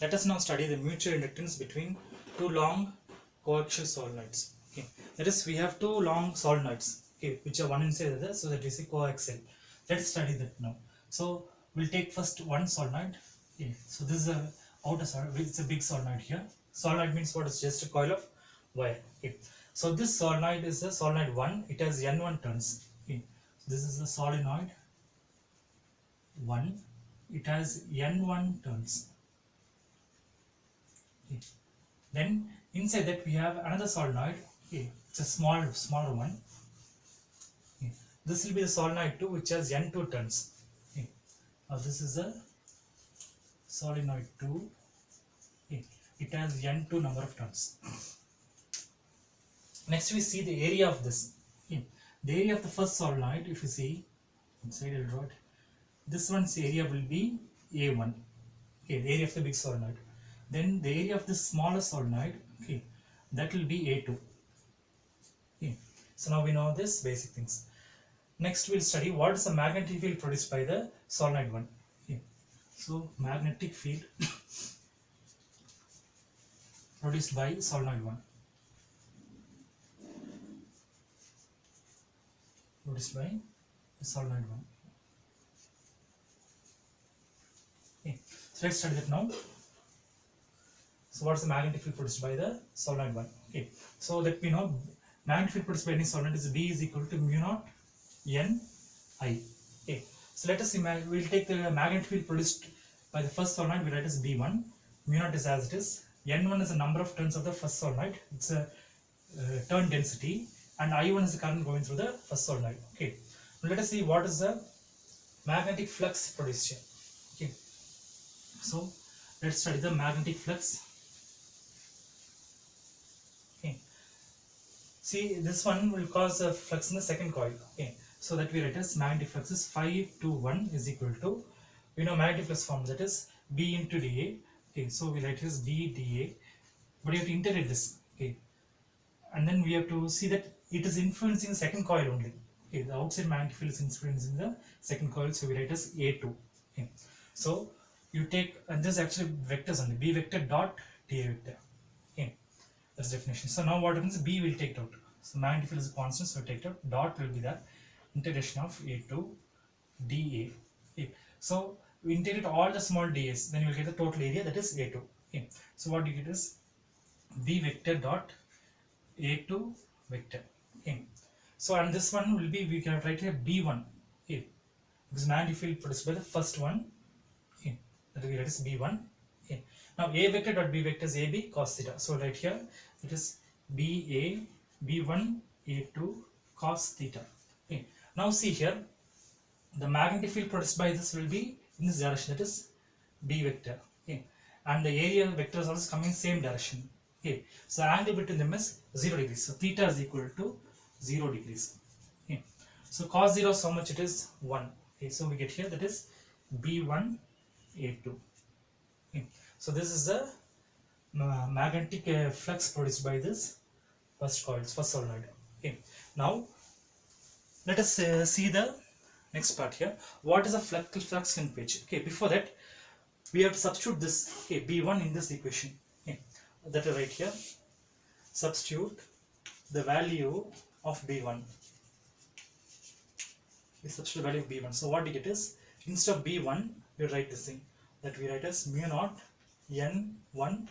let us now study the mutual inductance between two long coaxial solenoids. Okay, that is, we have two long solenoids, okay, which are one inside the other, so that is a coaxial. Let's study that now. So we'll take first one solenoid. Okay, so this is a outer solenoid. It's a big solenoid here. Solenoid means what? Is just a coil of wire. Okay, so this solenoid is a solenoid 1. It has N1 turns. Okay, so this is a solenoid 1. It has N1 turns. Okay. Then inside that we have another solenoid. Okay, it's a smaller one. Okay. This will be the solenoid 2, which has N2 turns. Okay. Now this is a solenoid 2. Okay. It has N2 number of turns. Next we see the area of this. Okay. The area of the first solenoid, if you see inside, I'll draw it. This one's area will be A1. Okay, the area of the big solenoid. Then the area of the smaller solenoid, okay, that will be A2. Okay. So now we know this basic things. Next we'll study what is the magnetic field produced by the solenoid 1. Okay. So magnetic field produced by solenoid 1. Produced by the solenoid 1. Okay. So let's study that now. So what is the magnetic field produced by the solenoid 1? Okay. So that we know magnetic field produced by any solenoid is B is equal to mu naught N I. Okay. So let us imagine, we'll take the magnetic field produced by the first solenoid, we write as B1. Mu naught is as it is. N1 is the number of turns of the first solenoid. It's a turn density. And I1 is the current going through the first solenoid. Okay. Now let us see what is the magnetic flux produced here. Okay. So let's study the magnetic flux. Okay. See, this one will cause a flux in the second coil. Okay. So that we write as magnetic flux is 5 to 1 is equal to, we know magnetic flux form, that is B into dA. Okay. So we write as B dA. But you have to integrate this. Okay. And then we have to see that it is influencing the second coil only. Okay. The outside magnetic field is influencing the second coil. So we write as A2. Okay. So you take, and this is actually vectors only, B vector dot dA vector. Okay, that's the definition. So now what happens, B will take it out. So magnetic field is a constant, so take it out. Dot will be the integration of A to dA. Okay. So we integrate all the small dAs, then you will get the total area, that is A2. Okay. So what you get is B vector dot A2 vector. Okay. So and this one will be, we can write here B1. Okay. Because magnetic field produced by the first one. Okay. That we write as B1. Okay. Now A vector dot B vector is AB cos theta. So right here it is BA B1 A2 cos theta. Okay. Now see here, the magnetic field produced by this will be in this direction, that is B vector. Okay. And the area vector is also coming same direction. Okay. So angle between them is 0 degrees. So theta is equal to 0 degrees. Okay. So cos 0 is how much it is? 1. Okay. So we get here, that is B1 A2. Okay. So this is the magnetic flux produced by this first coil, first solenoid. Okay. Now let us see the next part here. What is a flux linkage? Okay. Before that, we have to substitute this, okay, B1 in this equation. Okay. That is right here. Substitute the value of B1. We substitute the value of B1. So what we get is, instead of B1, we write this thing, that we write as mu naught N1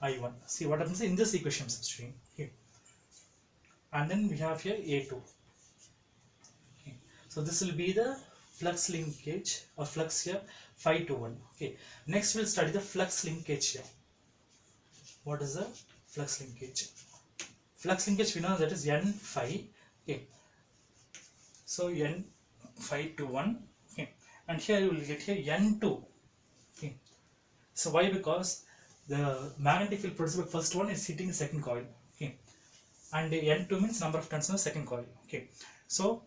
I1. See what happens in this equation I'm substituting. Okay. And then we have here A2. Okay. So this will be the flux linkage or flux here 5 to 1. Okay. Next we'll study the flux linkage here. What is the flux linkage? Flux linkage we know that is N phi. Okay. So N phi to 1. Okay. And here you will get here N2. Okay. So why? Because the magnetic field produced by first one is hitting the second coil. Okay. And N2 means number of turns of the second coil. Okay. So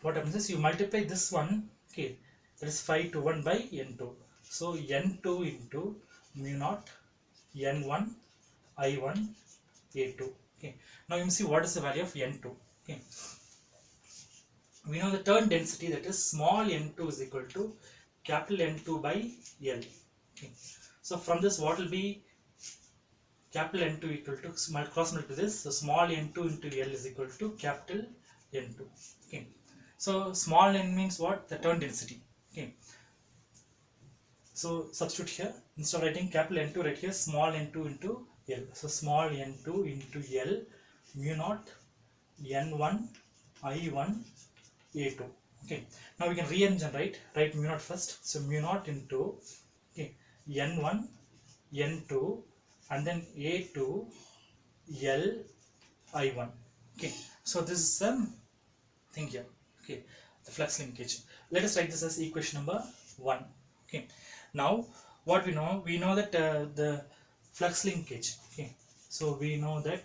what happens is you multiply this one. Okay. That is 5 to 1 by N2. So N2 into mu naught N1 I1 A2. Okay. Now you see what is the value of N2. Okay. We know the turn density, that is small n2 is equal to capital N2 by L. Okay. So from this, what will be capital N2 equal to cross multiply this. So small n2 into L is equal to capital N2. Okay. So small n means what? The turn density. Okay. So substitute here, instead of writing capital N2, write here small n2 into L. So small n2 into L mu naught n1 I1 A2. Okay. Now we can rearrange and write mu naught first. So mu naught into, okay, n1 n2 and then A2 L I1. Okay. So this is some thing here. Okay. The flux linkage. Let us write this as equation number 1. Okay. Now what we know that the flux linkage. Okay. So we know that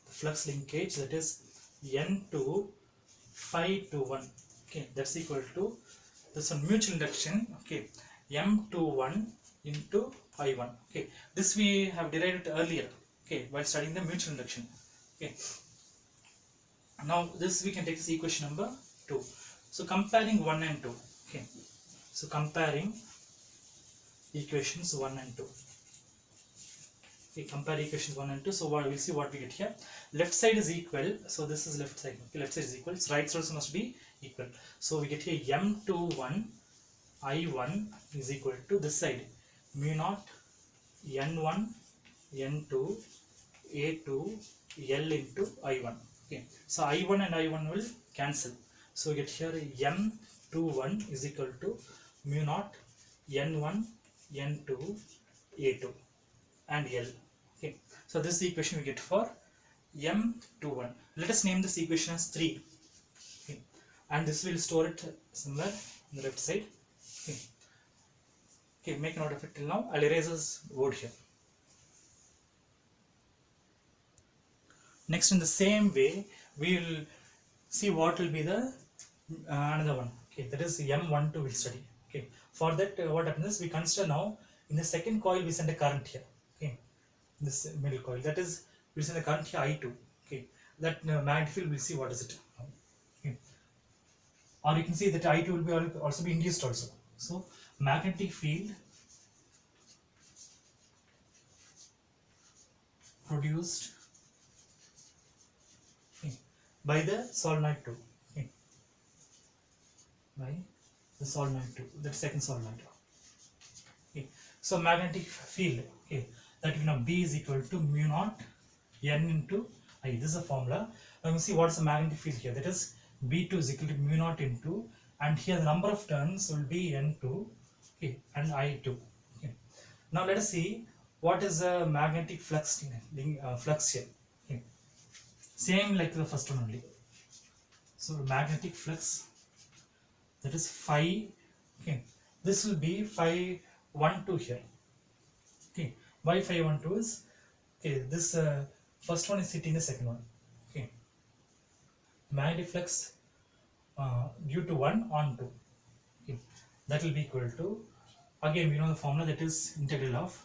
the flux linkage, that is N2 phi to 1. Okay. That's equal to this one mutual induction. Okay. M21 into I1. Okay. This we have derived earlier. Okay. While studying the mutual induction. Okay. Now this we can take as equation number 2. So comparing 1 and 2. Okay. So comparing equations 1 and 2. Okay, compare equations 1 and 2. So what we'll see what we get here. Left side is equal. So this is left side. Okay, left side is equal. So right side also must be equal. So we get here M21 I1 is equal to this side mu naught N1 N2 A2 L into I1. Okay. So I1 and I1 will cancel. So we get here M21 is equal to mu naught N1 N2 A2 and L. Okay. So this is the equation we get for M21. Let us name this equation as 3. Okay. And this will store it somewhere on the left side. Okay. Okay, make note of it till now. I'll erase this word here. Next, in the same way, we will see what will be the another one. Okay, that is M12 we'll study. Okay, for that what happens is we consider now in the second coil we send a current here. Okay, in this middle coil, that is we send a current here I2. Okay, that magnetic field we'll see what is it. Okay, or you can see that I2 will be also be induced also. So magnetic field produced by the solenoid 2. Okay. By the solenoid 2, that second solenoid. Okay. So magnetic field, okay, that we know B is equal to mu naught N into I. This is a formula. Now you see what is the magnetic field here. That is B2 is equal to mu naught into, and here the number of turns will be N2, okay, and I2. Okay. Now let us see what is the magnetic flux flux here. Okay. Same like the first one only. So the magnetic flux, that is phi. Okay, this will be phi 12 here. Okay, why phi 12 is, okay, this first one is hitting the second one. Okay, magnetic flux due to 1 on 2. Okay, that will be equal to, again we know the formula, that is integral of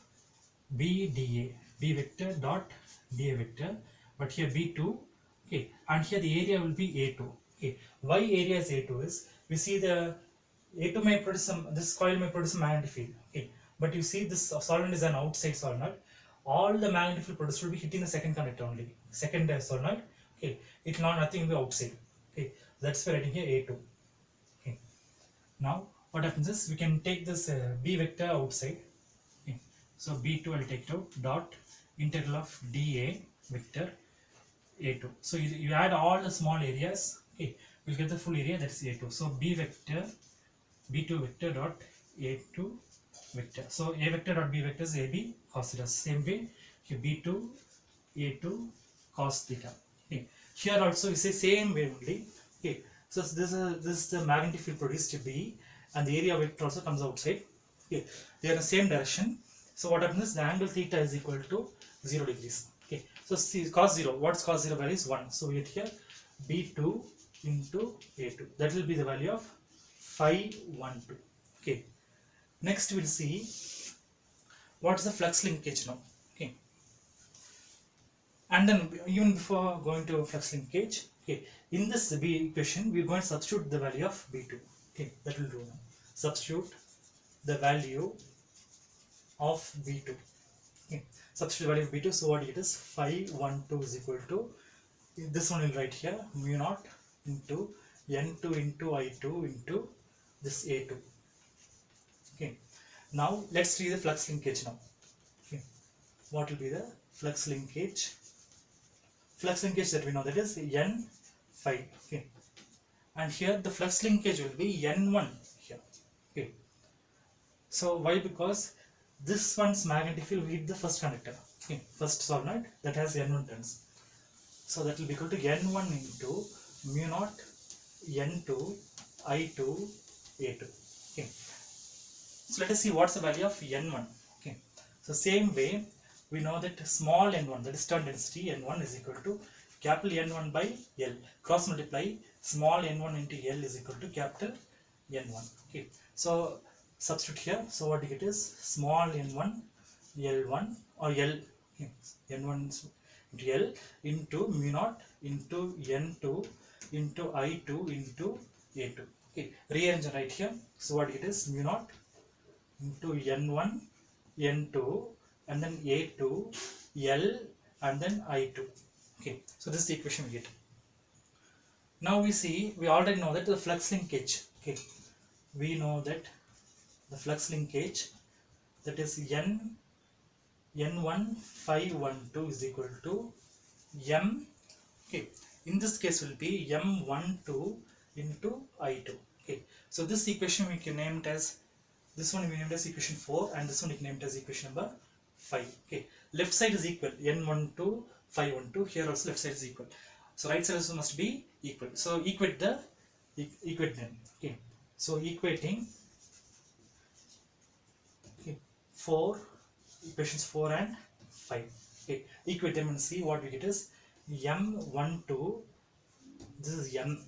B dA, B vector dot dA vector, but here B2. Okay, and here the area will be A2. Okay, why area is A2 is, we see the A2 may produce some, this coil may produce a magnetic field. Okay, but you see this solenoid is an outside solenoid. All the magnetic field produced will be hitting the second conductor only, second solenoid. Okay, it will not, nothing will be outside. Okay, that's why writing here A2. Okay, now what happens is we can take this B vector outside. Okay, so B2 will take it out, dot integral of dA vector A2. So you add all the small areas. Okay, we'll get the full area, that is A2. So B vector, B2 vector dot A2 vector. So A vector dot B vector is AB cos theta. Same way here B2 A2 cos theta. Okay, here also we say same way only. Okay, so this is the magnetic field produced B, and the area vector also comes outside. Okay, they are in the same direction. So what happens is the angle theta is equal to 0 degrees. Okay, so see cos 0. What's cos 0 value is 1. So we get here B2 into A2. That will be the value of phi 12. Okay. Next we'll see what is the flux linkage now. Okay. And then even before going to flux linkage, okay, in this B equation we are going to substitute the value of B2. Okay, that will do now. Substitute the value of V2. Okay. Substitute value of V2, so what it is, phi 1 2 is equal to, this one will write here, mu naught into N2 into I2 into this A2. Okay. Now let's see the flux linkage now. Okay. What will be the flux linkage? Flux linkage that we know, that is N phi. Okay. And here the flux linkage will be N1 here. Okay. So why? Because this one's magnetic field will hit the first conductor. Okay. First solenoid that has N1 turns. So that will be equal to N1 into mu naught N2 I2 A2. Okay. So let us see what's the value of N1. Okay. So same way, we know that small n1, that is turn density n1, is equal to capital N1 by L. Cross multiply small n1 into L is equal to capital N1. Okay. So substitute here. So what you get is small n1 L1 or L, okay, n1 into L into mu naught into N2 into I2 into A2. Okay. Rearrange right here. So what it is, mu naught into N1 N2 and then A2 L and then I2. Okay, so this is the equation we get. Now we see, we already know that the flux linkage. Okay, we know that the flux linkage, that is N1 phi 1 2 is equal to M. Okay, in this case will be M12 into I2. Okay, so this equation we can name it as, this one we named as equation 4 and this one we named as equation number 5. Okay, left side is equal, N12 phi 12, here also left side is equal, so right side also must be equal. So equate them. Okay, so equating, okay, 4 equations 4 and 5. Okay, equate them and see what we get is M12, this is M.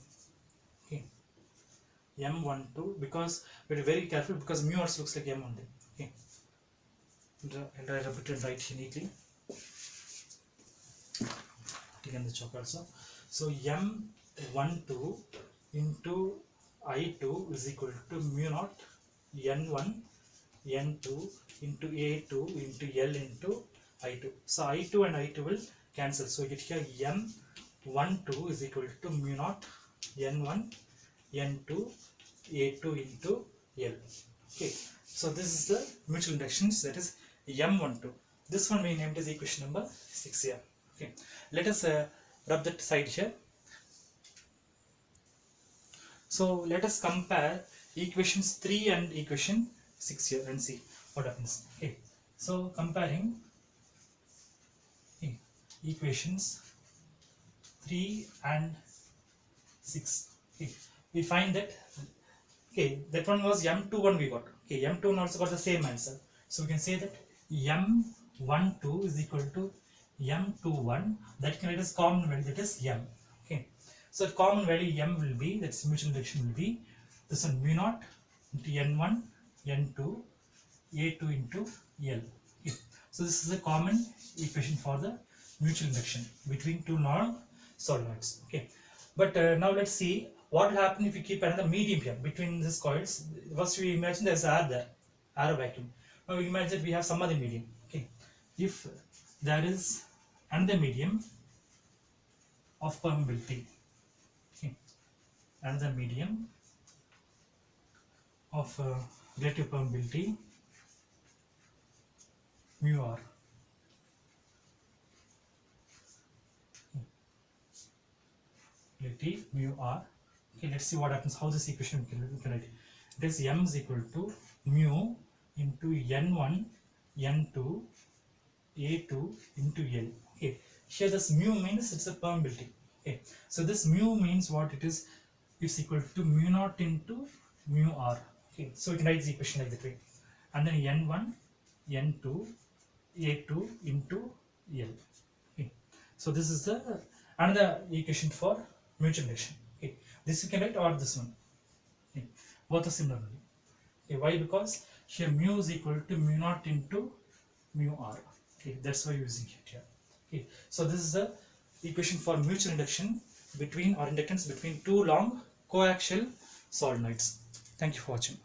Okay, M12, because we're very careful, because mu also looks like M only. Okay, and I repeat it right here neatly. Taken the chalk also. So M12 into I2 is equal to mu naught N1 N2 into A2 into L into I2. So I2 and I2 will cancel. So you get here M12 is equal to mu naught N1 N2 A2 into L. Okay, so this is the mutual inductance, that is M12. This one we named as equation number 6 here. Okay, let us rub that side here. So let us compare equations 3 and equation 6 here and see what happens. Okay, so comparing equations 3 and 6. Okay, we find that, okay, that one was M21 we got. Okay, M21 also got the same answer. So we can say that M12 is equal to M21, that can write as common value, that is M. Okay, so the common value M will be, that's mutual induction, will be this one, mu naught into N1 N2 A2 into L. Okay, so this is the common equation for the mutual induction between two non-solenoids. Okay, but now let's see what will happen if we keep another medium here between these coils. First we imagine there's air there, air vacuum. Now we imagine we have some other medium. Okay, if there is another medium of permeability, okay, another medium of relative permeability mu r, relative mu r. Okay, let's see what happens, how this equation we can write. It is M is equal to mu into N1 N2 A2 into L. Okay, here this mu means it's a permeability. Okay, so this mu means what it is, it's equal to mu naught into mu r. Okay, so we can write the equation like that way, and then N1 N2 A2 into L. Okay, so this is the another equation for mutual induction. Okay, this you can write, or this one. Okay, both are similar. Okay, why? Because here mu is equal to mu naught into mu r. Okay, that's why using it here. Okay, so this is the equation for mutual induction between, or inductance between two long coaxial solenoids. Thank you for watching.